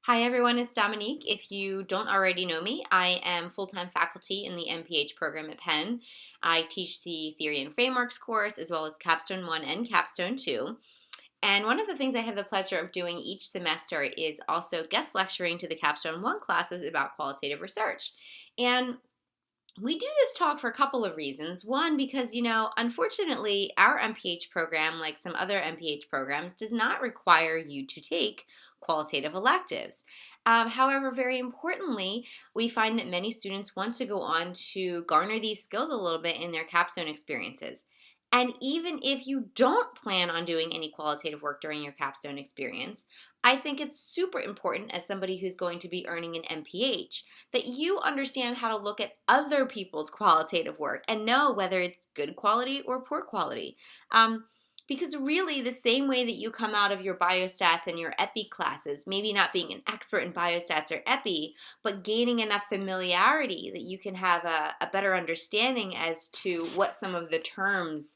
Hi everyone, it's Dominique. If you don't already know me, I am full-time faculty in the MPH program at Penn. I teach the Theory and Frameworks course as well as Capstone 1 and Capstone 2. And one of the things I have the pleasure of doing each semester is also guest lecturing to the Capstone 1 classes about qualitative research. And we do this talk for a couple of reasons. One, because, unfortunately, our MPH program, like some other MPH programs, does not require you to take qualitative electives. However, very importantly, we find that many students want to go on to garner these skills a little bit in their capstone experiences. And even if you don't plan on doing any qualitative work during your capstone experience, I think it's super important as somebody who's going to be earning an MPH that you understand how to look at other people's qualitative work and know whether it's good quality or poor quality. Because really, the same way that you come out of your biostats and your epi classes, maybe not being an expert in biostats or epi, but gaining enough familiarity that you can have a better understanding as to what some of the terms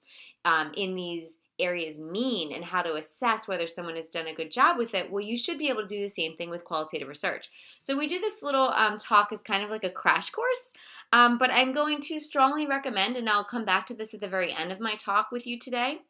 in these areas mean and how to assess whether someone has done a good job with it, well, you should be able to do the same thing with qualitative research. So we do this little talk as kind of like a crash course, but I'm going to strongly recommend, and I'll come back to this at the very end of my talk with you today,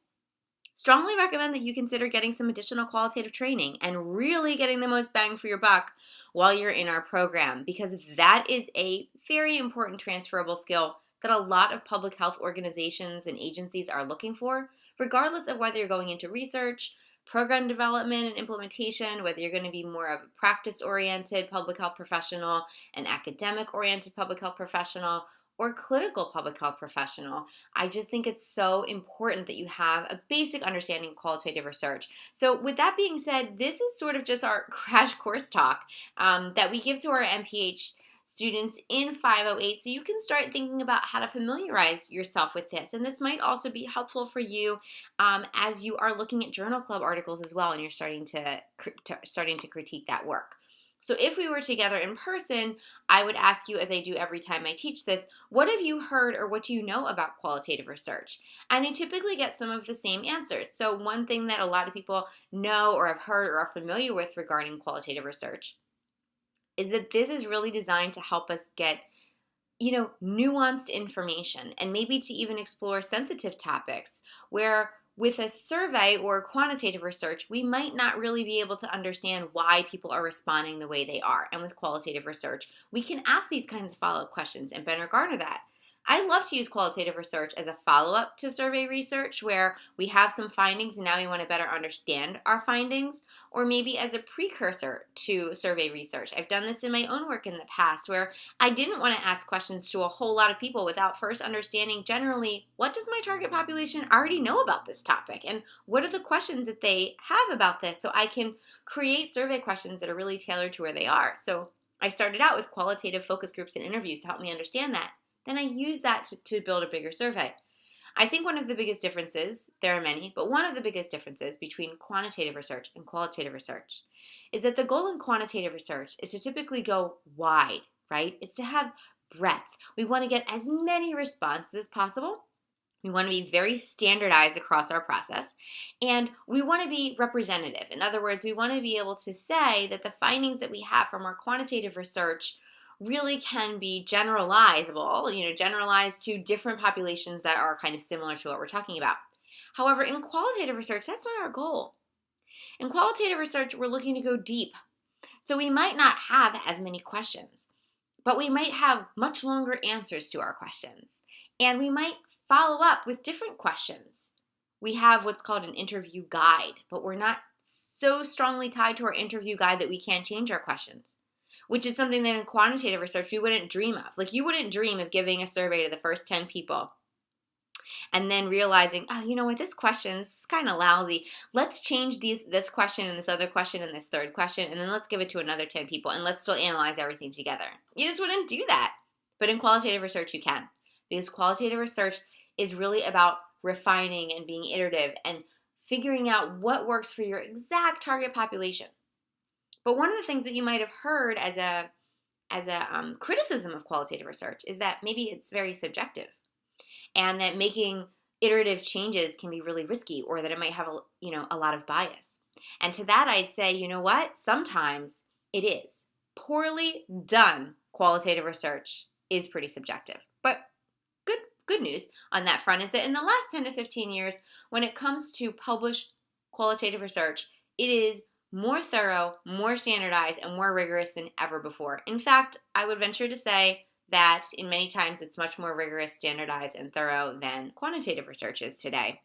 strongly recommend that you consider getting some additional qualitative training and really getting the most bang for your buck while you're in our program, because that is a very important transferable skill that a lot of public health organizations and agencies are looking for, regardless of whether you're going into research, program development and implementation, whether you're going to be more of a practice-oriented public health professional, an academic-oriented public health professional, or clinical public health professional. I just think it's so important that you have a basic understanding of qualitative research. So with that being said, this is sort of just our crash course talk that we give to our MPH students in 508, so you can start thinking about how to familiarize yourself with this. And this might also be helpful for you as you are looking at journal club articles as well and you're starting to critique that work. So if we were together in person, I would ask you, as I do every time I teach this, what have you heard or what do you know about qualitative research? And I typically get some of the same answers. So one thing that a lot of people know or have heard or are familiar with regarding qualitative research is that this is really designed to help us get nuanced information and maybe to even explore sensitive topics where with a survey or quantitative research, we might not really be able to understand why people are responding the way they are. And with qualitative research, we can ask these kinds of follow-up questions and better garner that. I love to use qualitative research as a follow-up to survey research where we have some findings and now we want to better understand our findings, or maybe as a precursor to survey research. I've done this in my own work in the past where I didn't want to ask questions to a whole lot of people without first understanding generally what does my target population already know about this topic and what are the questions that they have about this, so I can create survey questions that are really tailored to where they are. So I started out with qualitative focus groups and interviews to help me understand that. Then I use that to build a bigger survey. I think one of the biggest differences, there are many, but one of the biggest differences between quantitative research and qualitative research is that the goal in quantitative research is to typically go wide, right? It's to have breadth. We want to get as many responses as possible. We want to be very standardized across our process, and we want to be representative. In other words, we want to be able to say that the findings that we have from our quantitative research really can be generalizable, generalized to different populations that are kind of similar to what we're talking about. However, in qualitative research, that's not our goal. In qualitative research, we're looking to go deep. So we might not have as many questions, but we might have much longer answers to our questions. And we might follow up with different questions. We have what's called an interview guide, but we're not so strongly tied to our interview guide that we can't change our questions, which is something that in quantitative research we wouldn't dream of. Like, you wouldn't dream of giving a survey to the first 10 people and then realizing, oh, you know what, this question's kind of lousy. Let's change this question and this other question and this third question, and then let's give it to another 10 people, and let's still analyze everything together. You just wouldn't do that. But in qualitative research, you can. Because qualitative research is really about refining and being iterative and figuring out what works for your exact target population. But one of the things that you might have heard as a criticism of qualitative research is that maybe it's very subjective, and that making iterative changes can be really risky, or that it might have a lot of bias. And to that, I'd say, you know what? Sometimes It is. Poorly done qualitative research is pretty subjective. But good news on that front is that in the last 10 to 15 years, when it comes to published qualitative research, it is more thorough, more standardized, and more rigorous than ever before. In fact, I would venture to say that in many times it's much more rigorous, standardized, and thorough than quantitative research is today.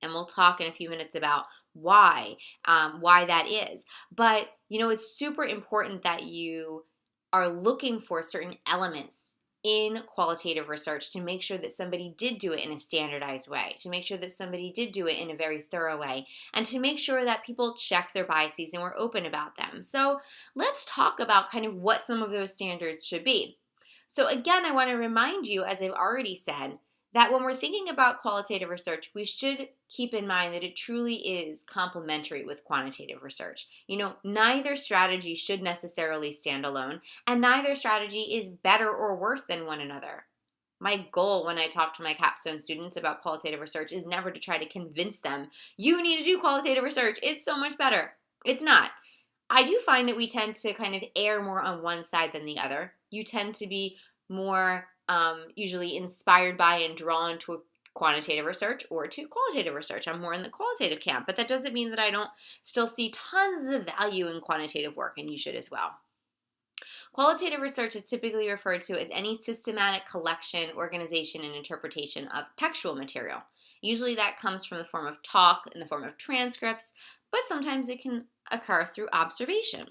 And we'll talk in a few minutes about why that is. But, it's super important that you are looking for certain elements in qualitative research to make sure that somebody did do it in a standardized way, to make sure that somebody did do it in a very thorough way, and to make sure that people check their biases and were open about them. So let's talk about kind of what some of those standards should be. So again, I want to remind you, as I've already said, that when we're thinking about qualitative research, we should keep in mind that it truly is complementary with quantitative research. Neither strategy should necessarily stand alone, and neither strategy is better or worse than one another. My goal when I talk to my capstone students about qualitative research is never to try to convince them, you need to do qualitative research, it's so much better. It's not. I do find that we tend to kind of err more on one side than the other. You tend to be more usually inspired by and drawn to quantitative research or to qualitative research. I'm more in the qualitative camp, but that doesn't mean that I don't still see tons of value in quantitative work, and you should as well. Qualitative research is typically referred to as any systematic collection, organization, and interpretation of textual material. Usually that comes from the form of talk, in the form of transcripts, but sometimes it can occur through observation.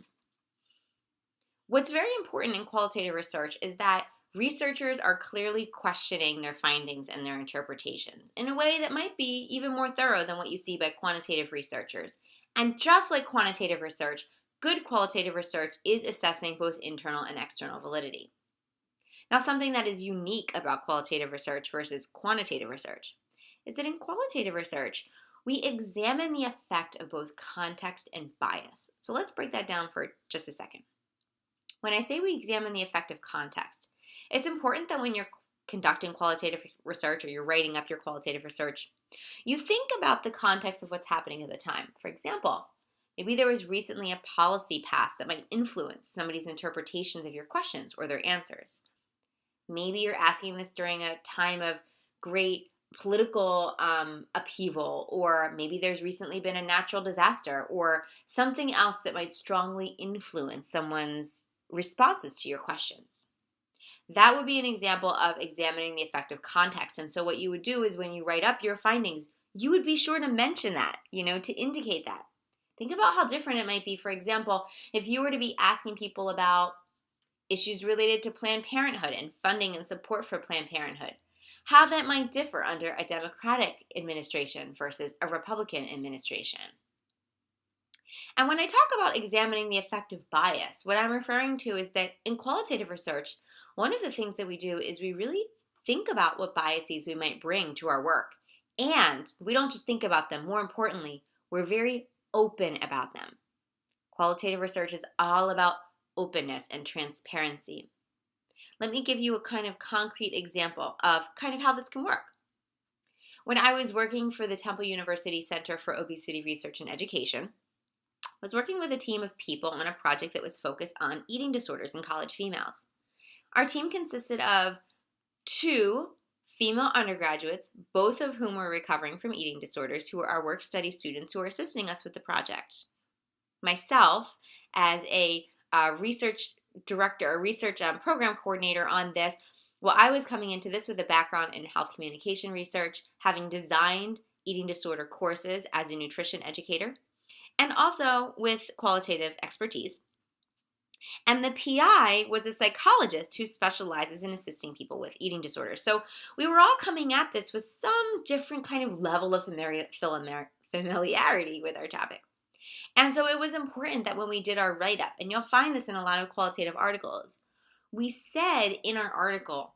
What's very important in qualitative research is that researchers are clearly questioning their findings and their interpretations in a way that might be even more thorough than what you see by quantitative researchers. And just like quantitative research, good qualitative research is assessing both internal and external validity. Now, something that is unique about qualitative research versus quantitative research is that in qualitative research, we examine the effect of both context and bias. So let's break that down for just a second. When I say we examine the effect of context, it's important that when you're conducting qualitative research or you're writing up your qualitative research, you think about the context of what's happening at the time. For example, maybe there was recently a policy passed that might influence somebody's interpretations of your questions or their answers. Maybe you're asking this during a time of great political upheaval, or maybe there's recently been a natural disaster or something else that might strongly influence someone's responses to your questions. That would be an example of examining the effect of context. And so what you would do is when you write up your findings, you would be sure to mention that, to indicate that. Think about how different it might be, for example, if you were to be asking people about issues related to Planned Parenthood and funding and support for Planned Parenthood, how that might differ under a Democratic administration versus a Republican administration. And when I talk about examining the effect of bias, what I'm referring to is that in qualitative research, one of the things that we do is we really think about what biases we might bring to our work. And we don't just think about them. More importantly, we're very open about them. Qualitative research is all about openness and transparency. Let me give you a kind of concrete example of kind of how this can work. When I was working for the Temple University Center for Obesity Research and Education, I was working with a team of people on a project that was focused on eating disorders in college females. Our team consisted of 2 female undergraduates, both of whom were recovering from eating disorders, who were our work study students who were assisting us with the project. Myself, as a research director, a research program coordinator on this, well, I was coming into this with a background in health communication research, having designed eating disorder courses as a nutrition educator, and also with qualitative expertise. And the PI was a psychologist who specializes in assisting people with eating disorders. So we were all coming at this with some different kind of level of familiarity with our topic. And so it was important that when we did our write-up, and you'll find this in a lot of qualitative articles, we said in our article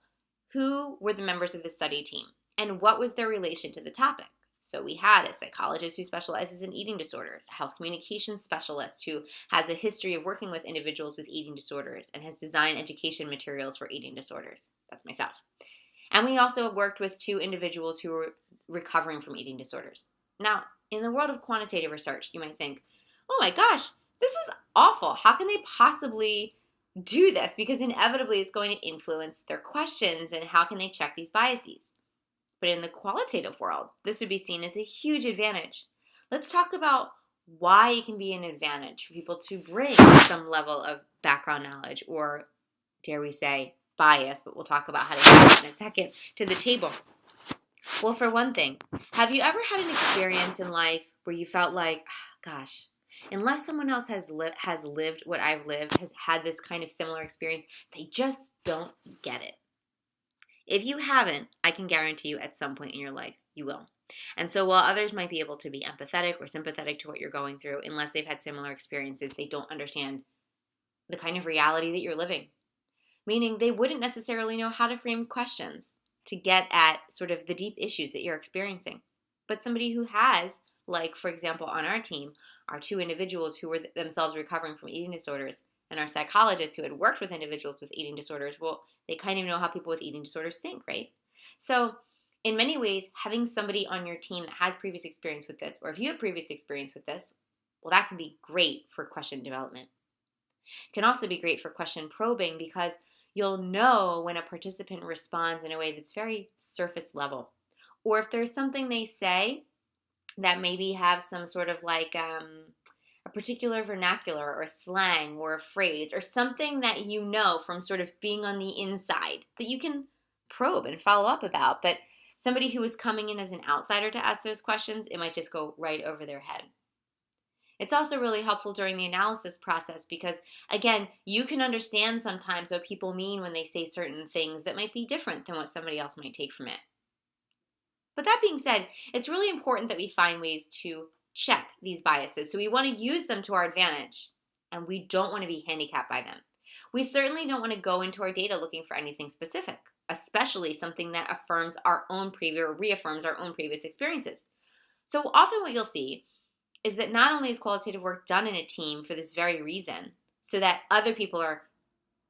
who were the members of the study team and what was their relation to the topic. So we had a psychologist who specializes in eating disorders, a health communications specialist who has a history of working with individuals with eating disorders and has designed education materials for eating disorders. That's myself. And we also worked with 2 individuals who were recovering from eating disorders. Now, in the world of quantitative research, you might think, oh my gosh, This is awful. How can they possibly do this? Because inevitably it's going to influence their questions and how can they check these biases. But in the qualitative world, this would be seen as a huge advantage. Let's talk about why it can be an advantage for people to bring some level of background knowledge or, dare we say, bias, but we'll talk about how to handle that in a second, to the table. Well, for one thing, have you ever had an experience in life where you felt like, gosh, unless someone else has lived what I've lived, has had this kind of similar experience, they just don't get it? If you haven't, I can guarantee you at some point in your life, you will. And so while others might be able to be empathetic or sympathetic to what you're going through, unless they've had similar experiences, they don't understand the kind of reality that you're living. Meaning they wouldn't necessarily know how to frame questions to get at sort of the deep issues that you're experiencing. But somebody who has, like for example on our team, our two individuals who were themselves recovering from eating disorders, and our psychologists who had worked with individuals with eating disorders, well, they kind of know how people with eating disorders think, right? So in many ways, having somebody on your team that has previous experience with this, or if you have previous experience with this, well, that can be great for question development. It can also be great for question probing because you'll know when a participant responds in a way that's very surface level. Or if there's something they say that maybe have some sort of like a particular vernacular or slang or a phrase or something that you know from sort of being on the inside that you can probe and follow up about. But somebody who is coming in as an outsider to ask those questions, it might just go right over their head. It's also really helpful during the analysis process because, again, you can understand sometimes what people mean when they say certain things that might be different than what somebody else might take from it. But that being said, it's really important that we find ways to check these biases. So we want to use them to our advantage, and we don't want to be handicapped by them. We certainly don't want to go into our data looking for anything specific, especially something that affirms our own previous or reaffirms our own previous experiences. So often what you'll see is that not only is qualitative work done in a team for this very reason, so that other people are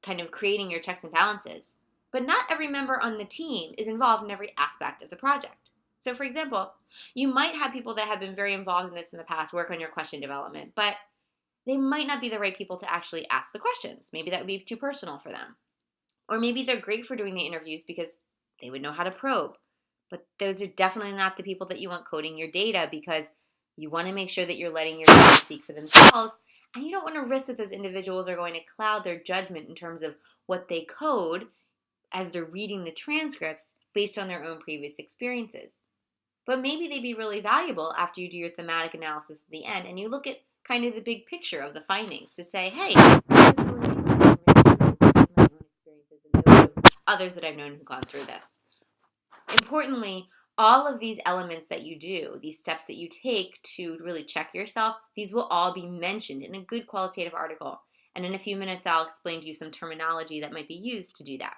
kind of creating your checks and balances, but not every member on the team is involved in every aspect of the project. So for example, you might have people that have been very involved in this in the past work on your question development, but they might not be the right people to actually ask the questions. Maybe that would be too personal for them. Or maybe they're great for doing the interviews because they would know how to probe. But those are definitely not the people that you want coding your data because you want to make sure that you're letting your data speak for themselves, and you don't want to risk that those individuals are going to cloud their judgment in terms of what they code as they're reading the transcripts based on their own previous experiences. But maybe they'd be really valuable after you do your thematic analysis at the end and you look at kind of the big picture of the findings to say, hey, this is really my own experiences and those of others that I've known who've gone through this. Importantly, all of these elements that you do, these steps that you take to really check yourself, these will all be mentioned in a good qualitative article. And in a few minutes, I'll explain to you some terminology that might be used to do that.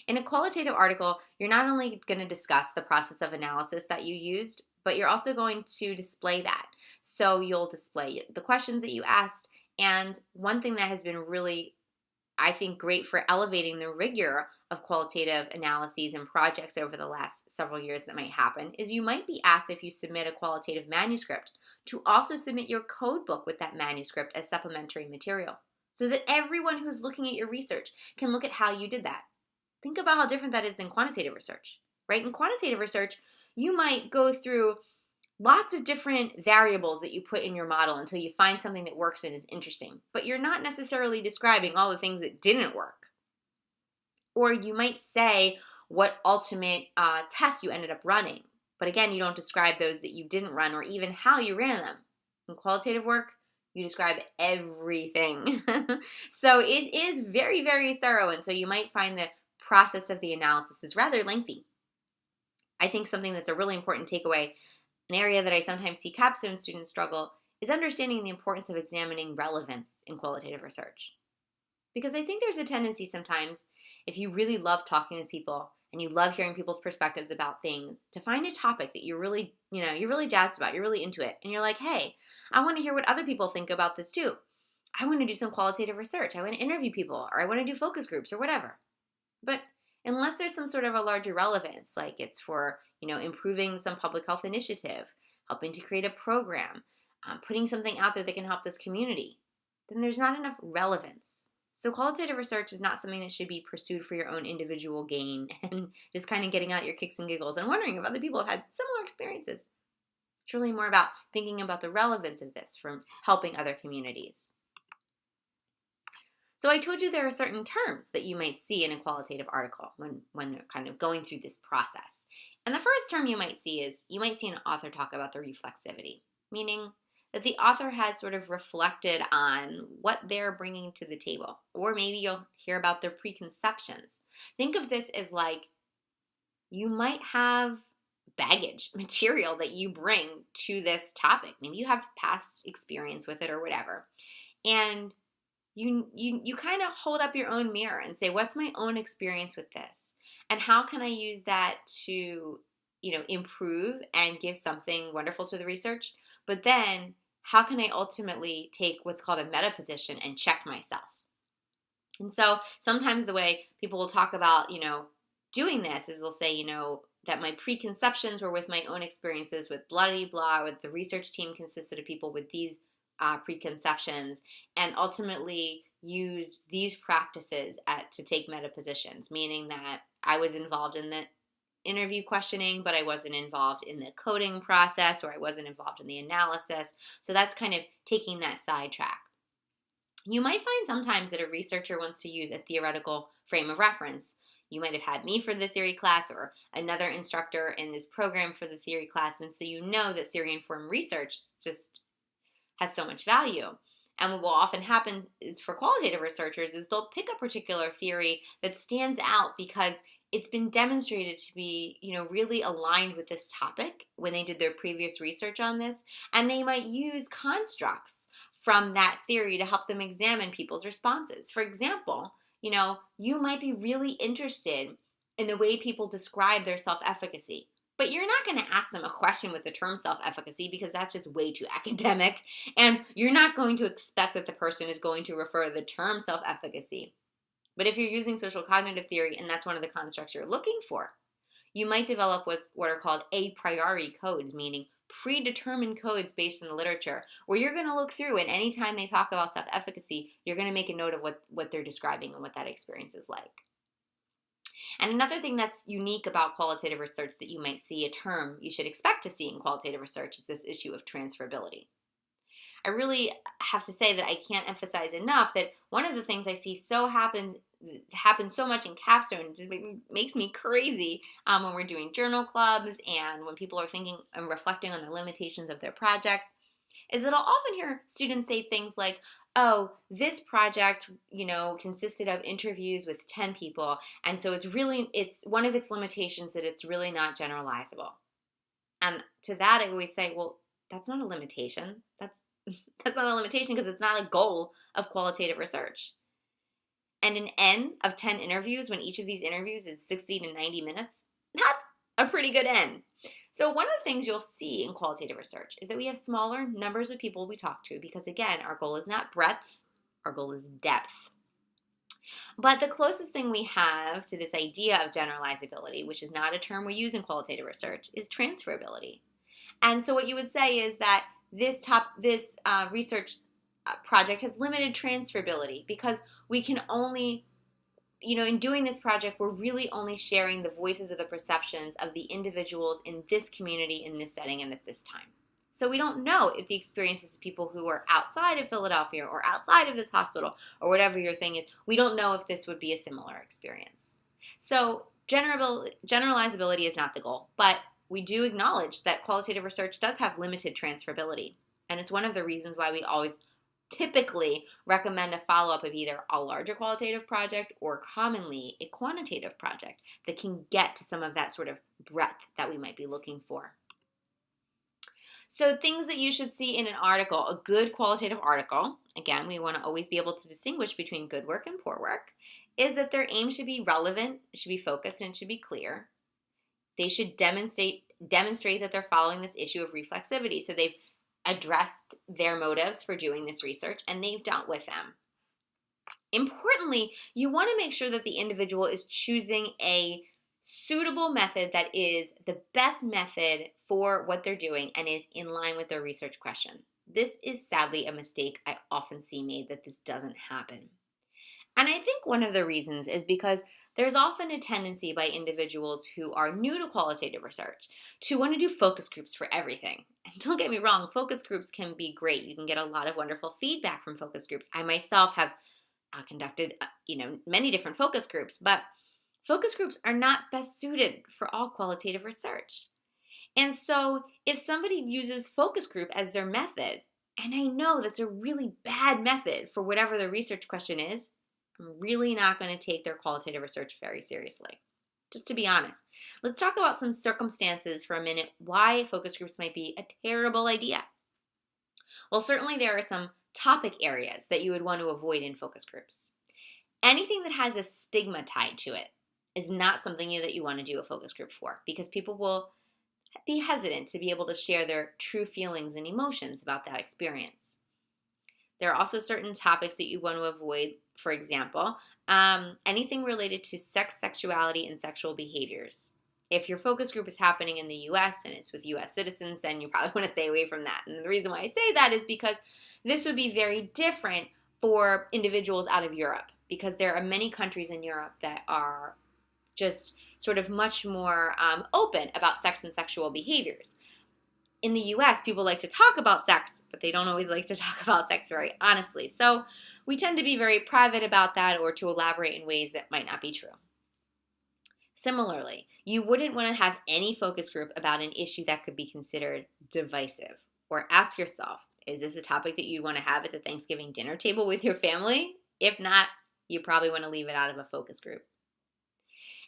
In a qualitative article, you're not only going to discuss the process of analysis that you used, but you're also going to display that. So you'll display the questions that you asked. And one thing that has been really, I think, great for elevating the rigor of qualitative analyses and projects over the last several years that might happen is you might be asked, if you submit a qualitative manuscript, to also submit your code book with that manuscript as supplementary material so that everyone who's looking at your research can look at how you did that. Think about how different that is than quantitative research, right? In quantitative research, you might go through lots of different variables that you put in your model until you find something that works and is interesting, but you're not necessarily describing all the things that didn't work. Or you might say what ultimate tests you ended up running, but again, you don't describe those that you didn't run or even how you ran them. In qualitative work, you describe everything. So it is very, very thorough, and so you might find the process of the analysis is rather lengthy. I think something that's a really important takeaway, an area that I sometimes see capstone students struggle, is understanding the importance of examining relevance in qualitative research. Because I think there's a tendency sometimes, if you really love talking with people and you love hearing people's perspectives about things, to find a topic that you're really jazzed about, you're really into it, and you're like, hey, I want to hear what other people think about this too. I want to do some qualitative research. I want to interview people, or I want to do focus groups or whatever. But unless there's some sort of a larger relevance, like it's for, improving some public health initiative, helping to create a program, putting something out there that can help this community, then there's not enough relevance. So qualitative research is not something that should be pursued for your own individual gain and just kind of getting out your kicks and giggles and wondering if other people have had similar experiences. It's really more about thinking about the relevance of this from helping other communities. So I told you there are certain terms that you might see in a qualitative article when they're kind of going through this process. And the first term you might see is, you might see an author talk about the reflexivity, meaning that the author has sort of reflected on what they're bringing to the table. Or maybe you'll hear about their preconceptions. Think of this as like, you might have baggage material that you bring to this topic. Maybe you have past experience with it or whatever. And you kind of hold up your own mirror and say, what's my own experience with this? And how can I use that to, improve and give something wonderful to the research? But then how can I ultimately take what's called a meta position and check myself? And so sometimes the way people will talk about, doing this is they'll say, that my preconceptions were with my own experiences with blah, blah, blah, with the research team consisted of people with these preconceptions, and ultimately use these practices to take meta positions, meaning that I was involved in the interview questioning, but I wasn't involved in the coding process, or I wasn't involved in the analysis. So that's kind of taking that sidetrack. You might find sometimes that a researcher wants to use a theoretical frame of reference. You might have had me for the theory class or another instructor in this program for the theory class, and so you know that theory-informed research just has so much value. And what will often happen is for qualitative researchers is they'll pick a particular theory that stands out because it's been demonstrated to be, really aligned with this topic when they did their previous research on this. And they might use constructs from that theory to help them examine people's responses. For example, you might be really interested in the way people describe their self-efficacy. But you're not going to ask them a question with the term self-efficacy because that's just way too academic. And you're not going to expect that the person is going to refer to the term self-efficacy. But if you're using social cognitive theory and that's one of the constructs you're looking for, you might develop with what are called a priori codes, meaning predetermined codes based in the literature, where you're going to look through and anytime they talk about self-efficacy, you're going to make a note of what they're describing and what that experience is like. And another thing that's unique about qualitative research that you might see, a term you should expect to see in qualitative research, is this issue of transferability. I really have to say that I can't emphasize enough that one of the things I see happen so much in capstone, just makes me crazy when we're doing journal clubs and when people are thinking and reflecting on the limitations of their projects, is that I'll often hear students say things like, oh, this project, consisted of interviews with 10 people, and so it's one of its limitations that it's really not generalizable. And to that, I always say, well, that's not a limitation. That's not a limitation because it's not a goal of qualitative research. And an N of 10 interviews, when each of these interviews is 60 to 90 minutes, that's a pretty good N. So one of the things you'll see in qualitative research is that we have smaller numbers of people we talk to because, again, our goal is not breadth, our goal is depth. But the closest thing we have to this idea of generalizability, which is not a term we use in qualitative research, is transferability. And so what you would say is that this research project has limited transferability because we can only, in doing this project, we're really only sharing the voices of the perceptions of the individuals in this community, in this setting, and at this time. So we don't know if the experiences of people who are outside of Philadelphia or outside of this hospital or whatever your thing is, we don't know if this would be a similar experience. So generalizability is not the goal, but we do acknowledge that qualitative research does have limited transferability. And it's one of the reasons why we always typically recommend a follow-up of either a larger qualitative project or commonly a quantitative project that can get to some of that sort of breadth that we might be looking for. So things that you should see in an article, a good qualitative article, again, we want to always be able to distinguish between good work and poor work, is that their aim should be relevant, should be focused, and should be clear. They should demonstrate that they're following this issue of reflexivity. So they've addressed their motives for doing this research and they've dealt with them. Importantly, you want to make sure that the individual is choosing a suitable method that is the best method for what they're doing and is in line with their research question. This is sadly a mistake I often see made, that this doesn't happen. And I think one of the reasons is because there's often a tendency by individuals who are new to qualitative research to want to do focus groups for everything. And don't get me wrong, focus groups can be great. You can get a lot of wonderful feedback from focus groups. I myself have conducted many different focus groups, but focus groups are not best suited for all qualitative research. And so if somebody uses focus group as their method, and I know that's a really bad method for whatever the research question is, I'm really not going to take their qualitative research very seriously. Just to be honest. Let's talk about some circumstances for a minute why focus groups might be a terrible idea. Well, certainly there are some topic areas that you would want to avoid in focus groups. Anything that has a stigma tied to it is not something that you want to do a focus group for, because people will be hesitant to be able to share their true feelings and emotions about that experience. There are also certain topics that you want to avoid. For example, anything related to sex, sexuality, and sexual behaviors. If your focus group is happening in the US and it's with US citizens, then you probably want to stay away from that. And the reason why I say that is because this would be very different for individuals out of Europe, because there are many countries in Europe that are just sort of much more open about sex and sexual behaviors. In the US, people like to talk about sex, but they don't always like to talk about sex very honestly. So we tend to be very private about that, or to elaborate in ways that might not be true. Similarly, you wouldn't want to have any focus group about an issue that could be considered divisive. Or ask yourself, is this a topic that you'd want to have at the Thanksgiving dinner table with your family? If not, you probably want to leave it out of a focus group.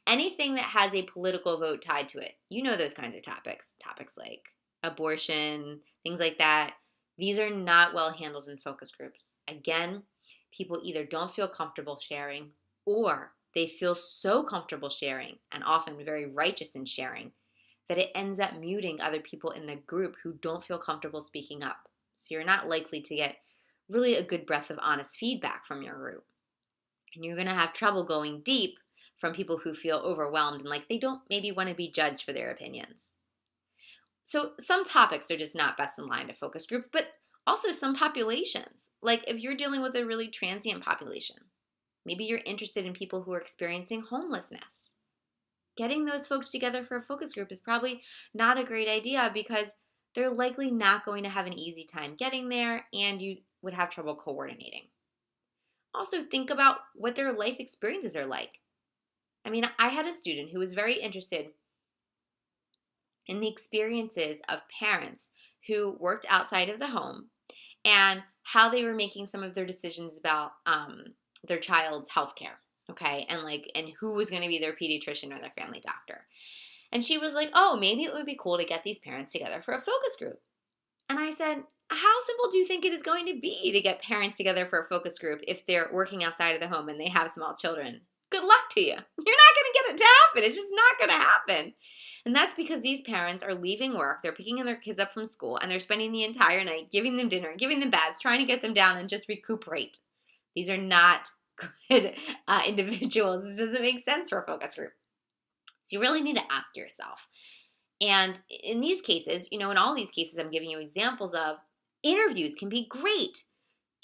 Anything that has a political vote tied to it, you know those kinds of topics. Topics like abortion, things like that. These are not well handled in focus groups. Again, people either don't feel comfortable sharing, or they feel so comfortable sharing, and often very righteous in sharing, that it ends up muting other people in the group who don't feel comfortable speaking up. So you're not likely to get really a good breath of honest feedback from your group. And you're going to have trouble going deep from people who feel overwhelmed and like they don't maybe want to be judged for their opinions. So some topics are just not best in line to focus groups, but also some populations. Like if you're dealing with a really transient population, maybe you're interested in people who are experiencing homelessness. Getting those folks together for a focus group is probably not a great idea, because they're likely not going to have an easy time getting there, and you would have trouble coordinating. Also, think about what their life experiences are like. I mean, I had a student who was very interested in the experiences of parents who worked outside of the home and how they were making some of their decisions about their child's health care, okay? And who was going to be their pediatrician or their family doctor. And she was like, oh, maybe it would be cool to get these parents together for a focus group. And I said, how simple do you think it is going to be to get parents together for a focus group if they're working outside of the home and they have small children? Good luck to you. You're not going to get it to happen. It's just not going to happen. And that's because these parents are leaving work, they're picking their kids up from school, and they're spending the entire night giving them dinner, giving them baths, trying to get them down and just recuperate. These are not good individuals. This doesn't make sense for a focus group. So you really need to ask yourself. And in these cases, in all these cases I'm giving you examples of, interviews can be great.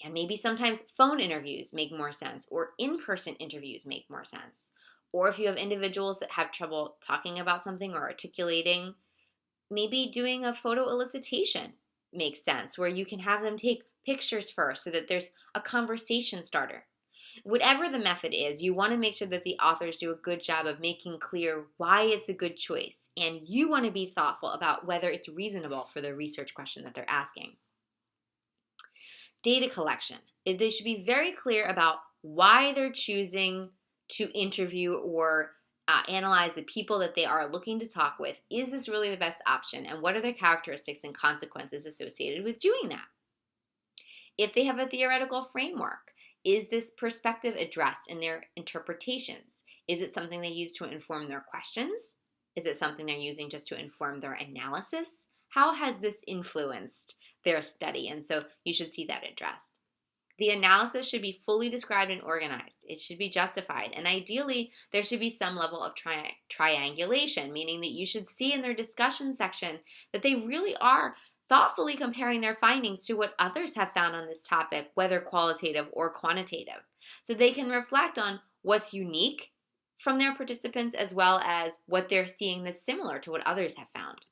And maybe sometimes phone interviews make more sense, or in-person interviews make more sense. Or if you have individuals that have trouble talking about something or articulating, maybe doing a photo elicitation makes sense, where you can have them take pictures first so that there's a conversation starter. Whatever the method is, you want to make sure that the authors do a good job of making clear why it's a good choice, and you want to be thoughtful about whether it's reasonable for the research question that they're asking. Data collection. They should be very clear about why they're choosing to interview or analyze the people that they are looking to talk with. Is this really the best option? And what are the characteristics and consequences associated with doing that? If they have a theoretical framework, is this perspective addressed in their interpretations? Is it something they use to inform their questions? Is it something they're using just to inform their analysis? How has this influenced their study? And so you should see that addressed. The analysis should be fully described and organized. It should be justified. And ideally, there should be some level of triangulation, meaning that you should see in their discussion section that they really are thoughtfully comparing their findings to what others have found on this topic, whether qualitative or quantitative. So they can reflect on what's unique from their participants as well as what they're seeing that's similar to what others have found.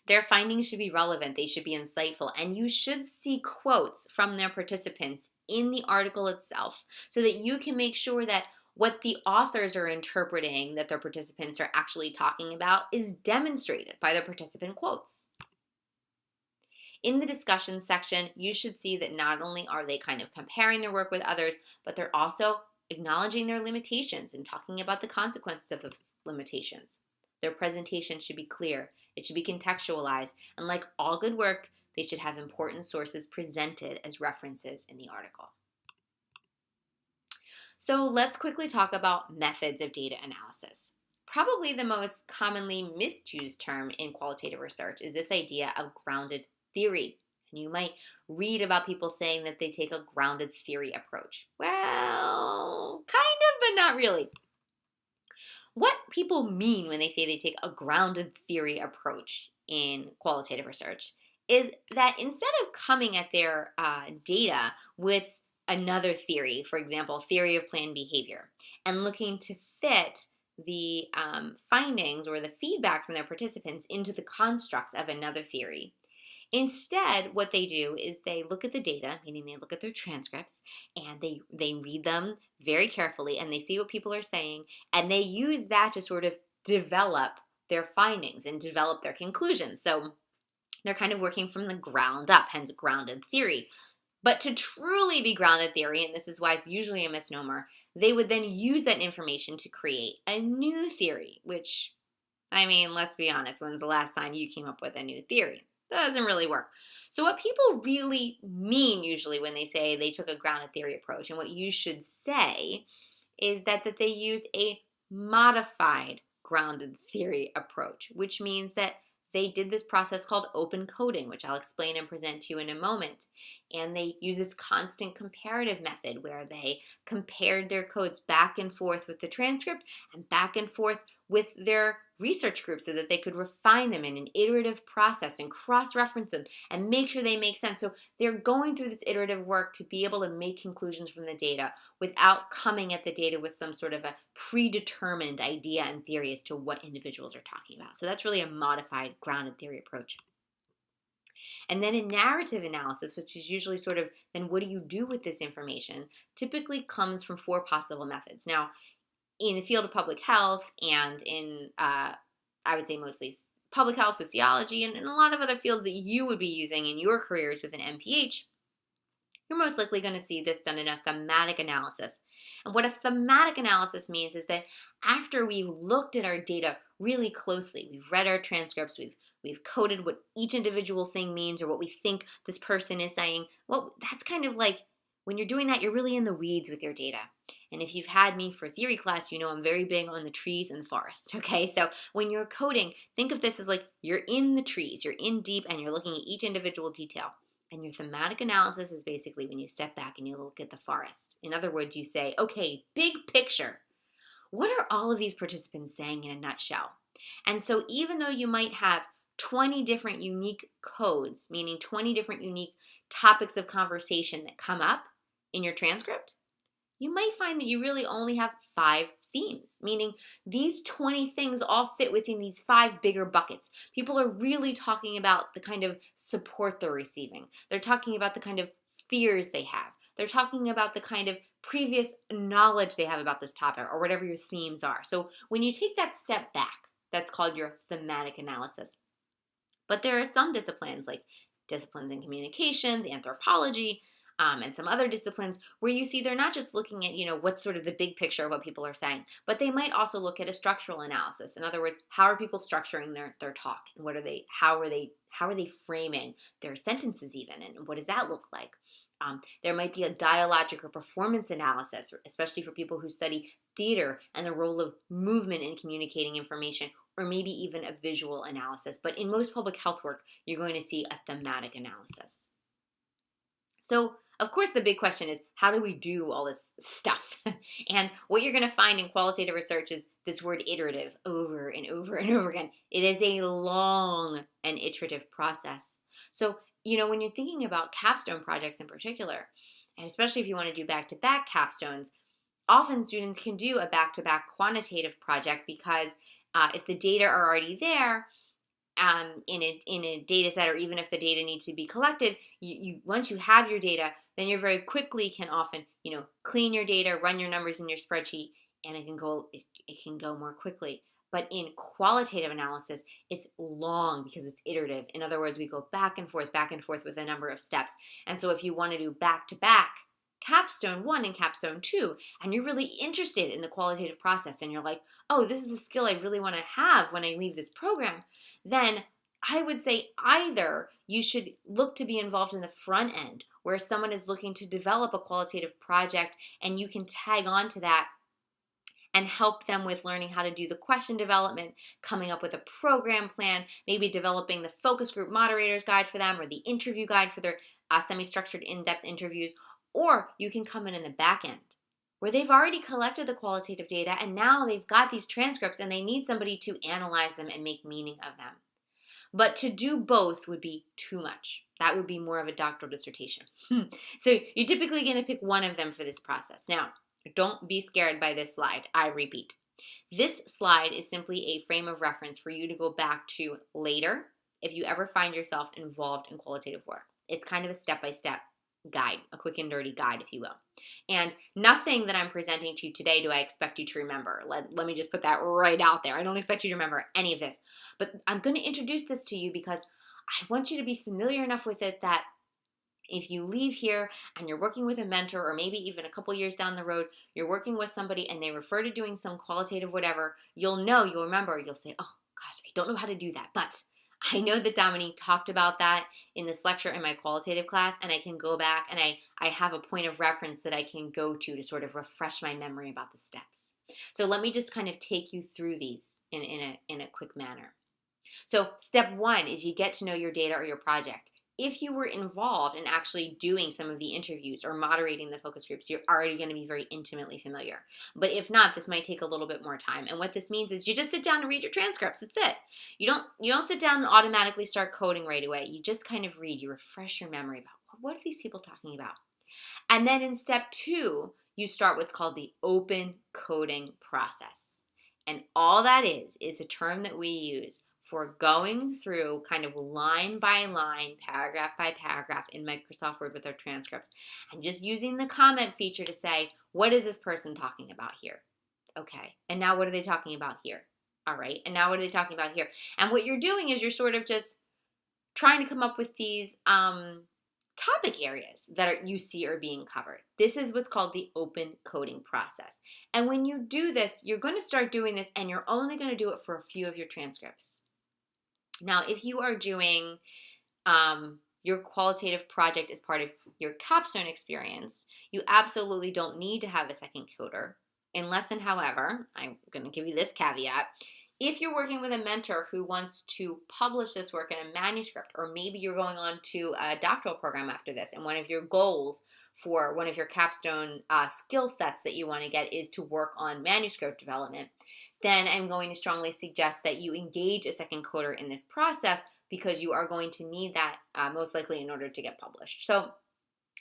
Their findings should be relevant, they should be insightful, and you should see quotes from their participants in the article itself so that you can make sure that what the authors are interpreting that their participants are actually talking about is demonstrated by the participant quotes. In the discussion section, you should see that not only are they kind of comparing their work with others, but they're also acknowledging their limitations and talking about the consequences of those limitations. Their presentation should be clear, it should be contextualized, and like all good work, they should have important sources presented as references in the article. So let's quickly talk about methods of data analysis. Probably the most commonly misused term in qualitative research is this idea of grounded theory. And you might read about people saying that they take a grounded theory approach. Well, kind of, but not really. What people mean when they say they take a grounded theory approach in qualitative research is that instead of coming at their data with another theory, for example, theory of planned behavior, and looking to fit the findings or the feedback from their participants into the constructs of another theory, instead, what they do is they look at the data, meaning they look at their transcripts, and they read them very carefully, and they see what people are saying, and they use that to sort of develop their findings and develop their conclusions. So they're kind of working from the ground up, hence grounded theory. But to truly be grounded theory, and this is why it's usually a misnomer, they would then use that information to create a new theory, which, I mean, let's be honest, when's the last time you came up with a new theory? Doesn't really work. So what people really mean usually when they say they took a grounded theory approach, and what you should say is that they use a modified grounded theory approach, which means that they did this process called open coding, which I'll explain and present to you in a moment. And they use this constant comparative method where they compared their codes back and forth with the transcript and back and forth with their research group so that they could refine them in an iterative process and cross-reference them and make sure they make sense. So they're going through this iterative work to be able to make conclusions from the data without coming at the data with some sort of a predetermined idea and theory as to what individuals are talking about. So that's really a modified grounded theory approach. And then in narrative analysis, which is usually sort of then what do you do with this information, typically comes from 4 possible methods. Now, in the field of public health and in, I would say mostly public health, sociology, and a lot of other fields that you would be using in your careers with an MPH, you're most likely going to see this done in a thematic analysis. And what a thematic analysis means is that after we've looked at our data really closely, we've read our transcripts, we've coded what each individual thing means or what we think this person is saying, well, that's kind of like when you're doing that, you're really in the weeds with your data. And if you've had me for theory class, you know I'm very big on the trees and the forest, okay? So when you're coding, think of this as like you're in the trees, you're in deep, and you're looking at each individual detail. And your thematic analysis is basically when you step back and you look at the forest. In other words, you say, okay, big picture. What are all of these participants saying in a nutshell? And so even though you might have 20 different unique codes, meaning 20 different unique topics of conversation that come up in your transcript, you might find that you really only have 5 themes, meaning these 20 things all fit within these 5 bigger buckets. People are really talking about the kind of support they're receiving. They're talking about the kind of fears they have. They're talking about the kind of previous knowledge they have about this topic or whatever your themes are. So when you take that step back, that's called your thematic analysis. But there are some disciplines like disciplines in communications, anthropology, and some other disciplines where you see they're not just looking at, what's sort of the big picture of what people are saying, but they might also look at a structural analysis. In other words, how are people structuring their talk? And how are they framing their sentences even? And what does that look like? There might be a dialogic or performance analysis, especially for people who study theater and the role of movement in communicating information, or maybe even a visual analysis. But in most public health work, you're going to see a thematic analysis. So Of course, the big question is, how do we do all this stuff? And what you're going to find in qualitative research is this word iterative over and over and over again. It is a long and iterative process. So, when you're thinking about capstone projects in particular, and especially if you want to do back-to-back capstones, often students can do a back-to-back quantitative project because if the data are already there, in a data set, or even if the data needs to be collected, you once you have your data, then you very quickly can often clean your data, run your numbers in your spreadsheet, and it can go more quickly. But in qualitative analysis, it's long because it's iterative. In other words, we go back and forth with a number of steps. And so if you want to do back to back capstone 1 and capstone 2, and you're really interested in the qualitative process, and you're like, oh, this is a skill I really want to have when I leave this program, then I would say either you should look to be involved in the front end where someone is looking to develop a qualitative project and you can tag on to that and help them with learning how to do the question development, coming up with a program plan, maybe developing the focus group moderator's guide for them or the interview guide for their semi-structured in-depth interviews. Or you can come in the back end where they've already collected the qualitative data and now they've got these transcripts and they need somebody to analyze them and make meaning of them. But to do both would be too much. That would be more of a doctoral dissertation. So you're typically going to pick one of them for this process. Now, don't be scared by this slide. I repeat. This slide is simply a frame of reference for you to go back to later if you ever find yourself involved in qualitative work. It's kind of a step-by-step guide, a quick and dirty guide, if you will. And nothing that I'm presenting to you today do I expect you to remember. Let me just put that right out there. I don't expect you to remember any of this. But I'm going to introduce this to you because I want you to be familiar enough with it that if you leave here and you're working with a mentor, or maybe even a couple years down the road, you're working with somebody and they refer to doing some qualitative whatever, you'll remember, you'll say, oh gosh, I don't know how to do that, but I know that Dominique talked about that in this lecture in my qualitative class, and I can go back and I have a point of reference that I can go to sort of refresh my memory about the steps. So let me just kind of take you through these in a quick manner. So step 1 is you get to know your data or your project. If you were involved in actually doing some of the interviews or moderating the focus groups, you're already going to be very intimately familiar. But if not, this might take a little bit more time. And what this means is you just sit down and read your transcripts. That's it. You don't sit down and automatically start coding right away. You just kind of read. You refresh your memory about what are these people talking about. And then in step 2, you start what's called the open coding process. And all that is a term that we use for going through kind of line by line, paragraph by paragraph in Microsoft Word with our transcripts and just using the comment feature to say, what is this person talking about here? Okay, and now what are they talking about here? All right, and now what are they talking about here? And what you're doing is you're sort of just trying to come up with these topic areas that you see are being covered. This is what's called the open coding process. And when you do this, you're going to start doing this and you're only going to do it for a few of your transcripts. Now, if you are doing your qualitative project as part of your capstone experience, you absolutely don't need to have a second coder. Unless and however, I'm going to give you this caveat, if you're working with a mentor who wants to publish this work in a manuscript, or maybe you're going on to a doctoral program after this, and one of your goals for one of your capstone skill sets that you want to get is to work on manuscript development, then I'm going to strongly suggest that you engage a second coder in this process because you are going to need that most likely in order to get published. So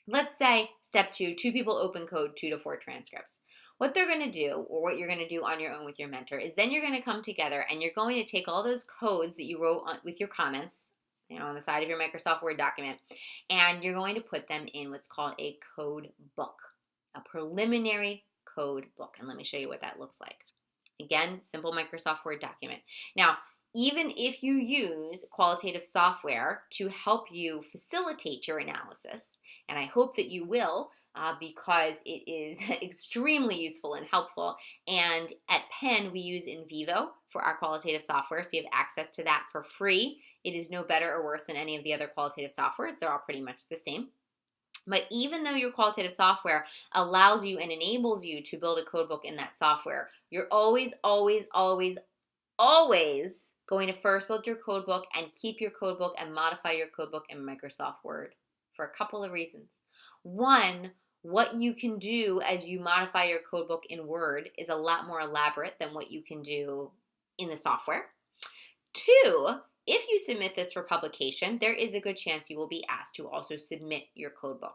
let's say step 2, 2 people open code 2 to 4 transcripts. What they're going to do, or what you're going to do on your own with your mentor, is then you're going to come together and you're going to take all those codes that you wrote with your comments, on the side of your Microsoft Word document, and you're going to put them in what's called a code book, a preliminary code book. And let me show you what that looks like. Again, simple Microsoft Word document. Now, even if you use qualitative software to help you facilitate your analysis, and I hope that you will, because it is extremely useful and helpful. And at Penn, we use InVivo for our qualitative software, so you have access to that for free. It is no better or worse than any of the other qualitative softwares. They're all pretty much the same. But even though your qualitative software allows you and enables you to build a codebook in that software, you're always going to first build your codebook and keep your codebook and modify your codebook in Microsoft Word for a couple of reasons. One, what you can do as you modify your codebook in Word is a lot more elaborate than what you can do in the software. Two, if you submit this for publication, there is a good chance you will be asked to also submit your codebook.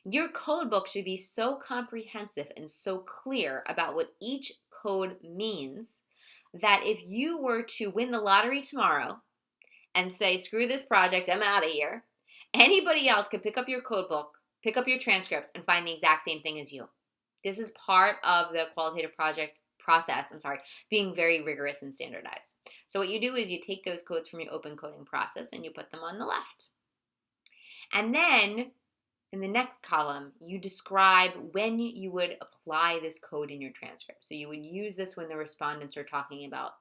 Your codebook should be so comprehensive and so clear about what each code means that if you were to win the lottery tomorrow and say, screw this project, I'm out of here, anybody else could pick up your codebook, pick up your transcripts, and find the exact same thing as you. This is part of the qualitative project process, being very rigorous and standardized. So what you do is you take those codes from your open coding process and you put them on the left. And then in the next column, you describe when you would apply this code in your transcript. So you would use this when the respondents are talking about,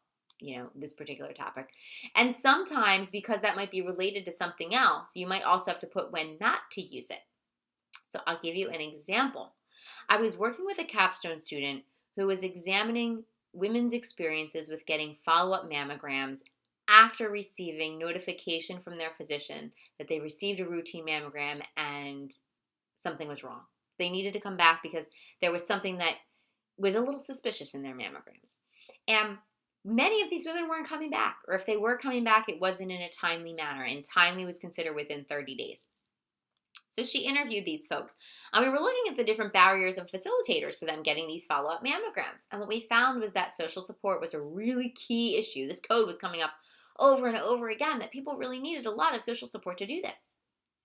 this particular topic. And sometimes, because that might be related to something else, you might also have to put when not to use it. So I'll give you an example. I was working with a capstone student who was examining women's experiences with getting follow-up mammograms after receiving notification from their physician that they received a routine mammogram and something was wrong. They needed to come back because there was something that was a little suspicious in their mammograms. And many of these women weren't coming back, or if they were coming back, it wasn't in a timely manner, and timely was considered within 30 days. So she interviewed these folks, and we were looking at the different barriers and facilitators to them getting these follow-up mammograms. And what we found was that social support was a really key issue. This code was coming up over and over again, that people really needed a lot of social support to do this.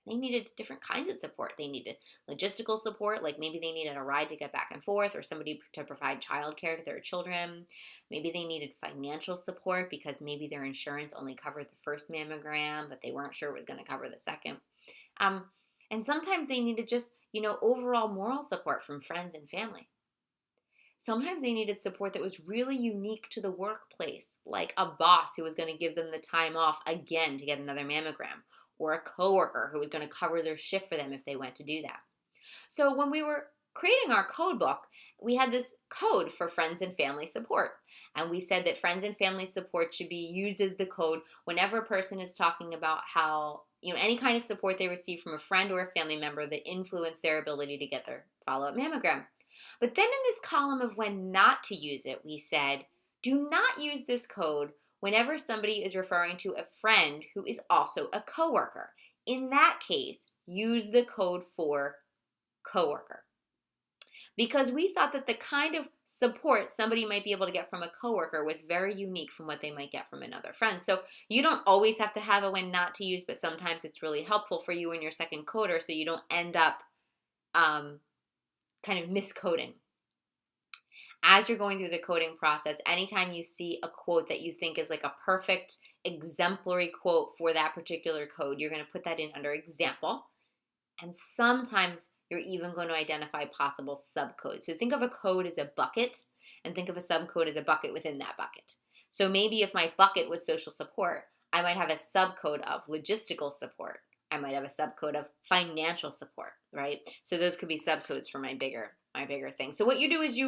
They needed different kinds of support. They needed logistical support, like maybe they needed a ride to get back and forth, or somebody to provide childcare to their children. Maybe they needed financial support because maybe their insurance only covered the first mammogram, but they weren't sure it was going to cover the second. And sometimes they needed just, overall moral support from friends and family. Sometimes they needed support that was really unique to the workplace, like a boss who was going to give them the time off again to get another mammogram, or a coworker who was going to cover their shift for them if they went to do that. So when we were creating our code book, we had this code for friends and family support. And we said that friends and family support should be used as the code whenever a person is talking about how, any kind of support they receive from a friend or a family member that influenced their ability to get their follow-up mammogram. But then in this column of when not to use it, we said, do not use this code whenever somebody is referring to a friend who is also a coworker. In that case, use the code for coworker. Because we thought that the kind of support somebody might be able to get from a coworker was very unique from what they might get from another friend. So you don't always have to have a when not to use, but sometimes it's really helpful for you and your second coder so you don't end up kind of miscoding. As you're going through the coding process, anytime you see a quote that you think is like a perfect exemplary quote for that particular code, you're going to put that in under example. And sometimes you're even going to identify possible subcodes. So think of a code as a bucket and think of a subcode as a bucket within that bucket. So maybe if my bucket was social support, I might have a subcode of logistical support. I might have a subcode of financial support, right? So those could be subcodes for my bigger thing. So what you do is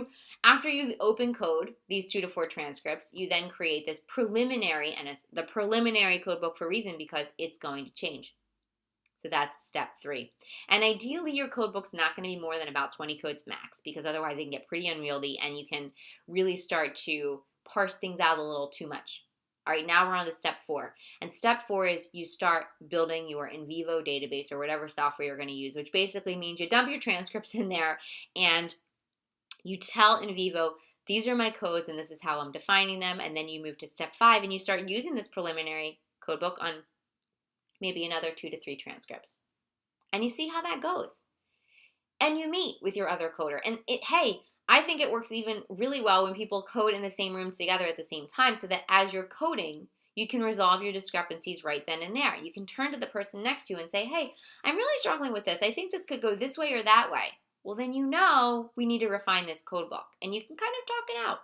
after you open code these 2 to 4 transcripts, you then create this preliminary, and it's the preliminary codebook for a reason because it's going to change. So that's step 3. And ideally your codebook's not going to be more than about 20 codes max, because otherwise it can get pretty unwieldy and you can really start to parse things out a little too much. All right, now we're on to step 4. And step 4 is you start building your in vivo database or whatever software you're going to use, which basically means you dump your transcripts in there and you tell in vivo, these are my codes and this is how I'm defining them. And then you move to step 5 and you start using this preliminary codebook on maybe another 2 to 3 transcripts. And you see how that goes. And you meet with your other coder. And I think it works even really well when people code in the same room together at the same time, so that as you're coding, you can resolve your discrepancies right then and there. You can turn to the person next to you and say, hey, I'm really struggling with this. I think this could go this way or that way. Well, then we need to refine this code book. And you can kind of talk it out.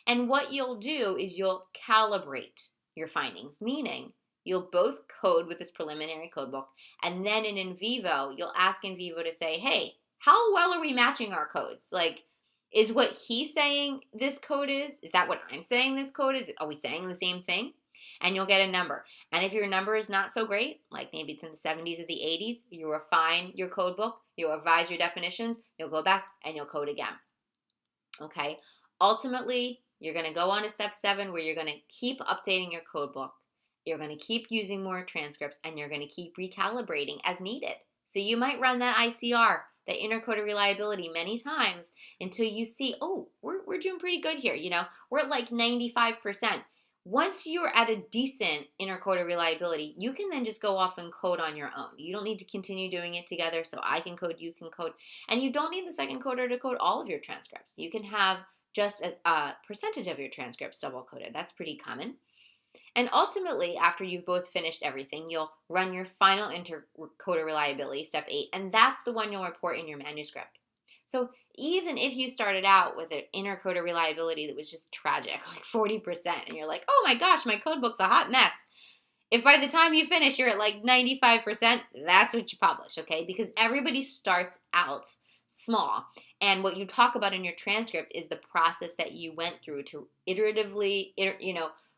And what you'll do is you'll calibrate your findings, meaning you'll both code with this preliminary code book, and then in vivo, you'll ask in vivo to say, hey, how well are we matching our codes? Like, is what he's saying this code is that what I'm saying this code is? Are we saying the same thing? and you'll get a number. And if your number is not so great, like maybe it's in the 70s or the 80s, you refine your code book, you'll revise your definitions, you'll go back and you'll code again. Okay? Ultimately, you're going to go on to step 7 where you're going to keep updating your code book. You're going to keep using more transcripts, and you're going to keep recalibrating as needed. So you might run that ICR, that intercoder reliability, many times until you see, oh, we're doing pretty good here. We're at like 95%. Once you're at a decent intercoder reliability, you can then just go off and code on your own. You don't need to continue doing it together. So I can code, you can code. And you don't need the second coder to code all of your transcripts. You can have just a percentage of your transcripts double coded. That's pretty common. And ultimately, after you've both finished everything, you'll run your final intercoder reliability, step 8, and that's the one you'll report in your manuscript. So even if you started out with an intercoder reliability that was just tragic, like 40%, and you're like, oh my gosh, my code book's a hot mess. If by the time you finish, you're at like 95%, that's what you publish, okay? Because everybody starts out small. And what you talk about in your transcript is the process that you went through to iteratively,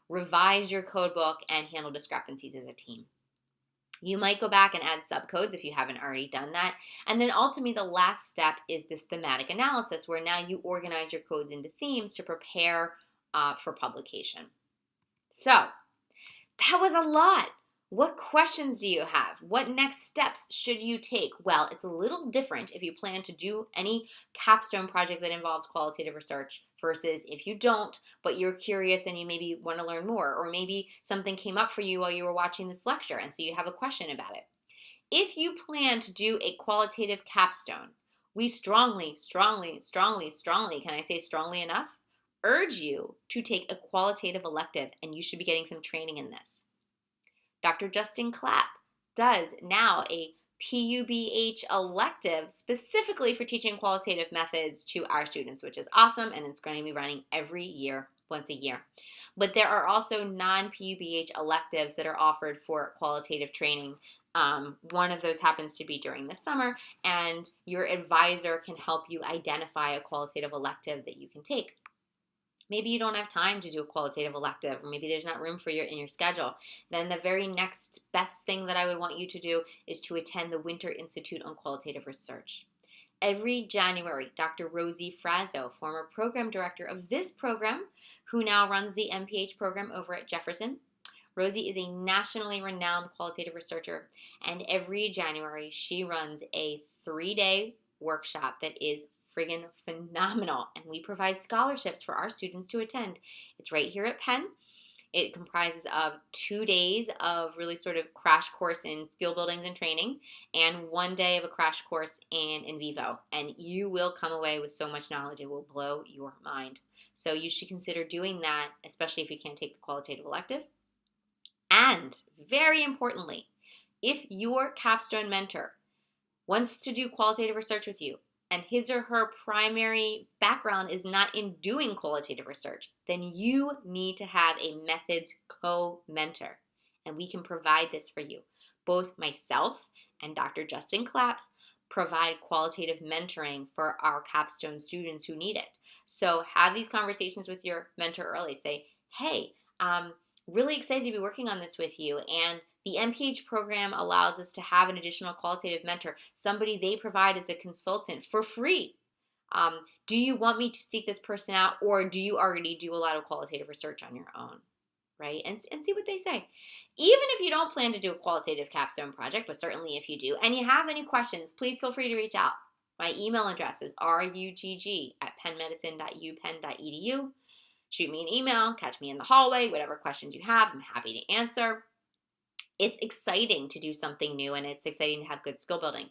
revise your code book and handle discrepancies as a team. You might go back and add subcodes if you haven't already done that. And then ultimately the last step is this thematic analysis where now you organize your codes into themes to prepare for publication. So that was a lot. What questions do you have? What next steps should you take? Well, it's a little different if you plan to do any capstone project that involves qualitative research versus if you don't, but you're curious and you maybe want to learn more, or maybe something came up for you while you were watching this lecture and so you have a question about it. If you plan to do a qualitative capstone, we strongly, can I say strongly enough, urge you to take a qualitative elective, and you should be getting some training in this. Dr. Justin Clapp does now a PUBH elective specifically for teaching qualitative methods to our students, which is awesome, and it's going to be running every year, once a year. But there are also non-PUBH electives that are offered for qualitative training. One of those happens to be during the summer, and your advisor can help you identify a qualitative elective that you can take. Maybe you don't have time to do a qualitative elective, or maybe there's not room for you in your schedule. Then the very next best thing that I would want you to do is to attend the Winter Institute on Qualitative Research. Every January, Dr. Rosie Frazzo, former program director of this program, who now runs the MPH program over at Jefferson. Rosie is a nationally renowned qualitative researcher, and every January she runs a 3-day workshop that is friggin' phenomenal, and we provide scholarships for our students to attend. It's right here at Penn. It comprises of 2 days of really sort of crash course in skill buildings and training, and 1 day of a crash course in vivo, and you will come away with so much knowledge it will blow your mind. So you should consider doing that, especially if you can't take the qualitative elective. And very importantly, if your capstone mentor wants to do qualitative research with you, and his or her primary background is not in doing qualitative research, then you need to have a methods co-mentor. And we can provide this for you. Both myself and Dr. Justin Clapp provide qualitative mentoring for our capstone students who need it. So have these conversations with your mentor early. Say, hey, really excited to be working on this with you, and the MPH program allows us to have an additional qualitative mentor, somebody they provide as a consultant for free. Do you want me to seek this person out, or do you already do a lot of qualitative research on your own, right? And see what they say. Even if you don't plan to do a qualitative capstone project, but certainly if you do, and you have any questions, please feel free to reach out. My email address is rugg@pennmedicine.upenn.edu. Shoot me an email, catch me in the hallway, whatever questions you have, I'm happy to answer. It's exciting to do something new, and it's exciting to have good skill building.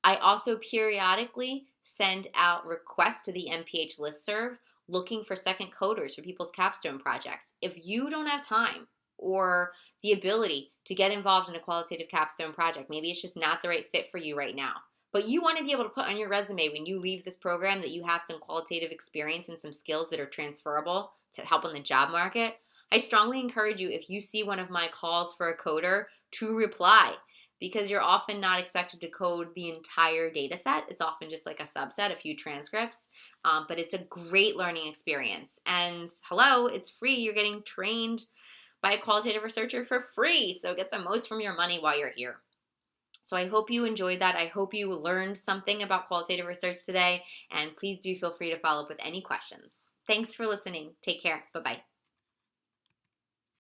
I also periodically send out requests to the MPH listserv looking for second coders for people's capstone projects. If you don't have time or the ability to get involved in a qualitative capstone project, maybe it's just not the right fit for you right now, but you want to be able to put on your resume when you leave this program that you have some qualitative experience and some skills that are transferable to help in the job market, I strongly encourage you, if you see one of my calls for a coder, to reply, because you're often not expected to code the entire data set. It's often just like a subset, a few transcripts, but it's a great learning experience. And hello, it's free. You're getting trained by a qualitative researcher for free. So get the most from your money while you're here. So I hope you enjoyed that. I hope you learned something about qualitative research today, and please do feel free to follow up with any questions. Thanks for listening. Take care. Bye-bye.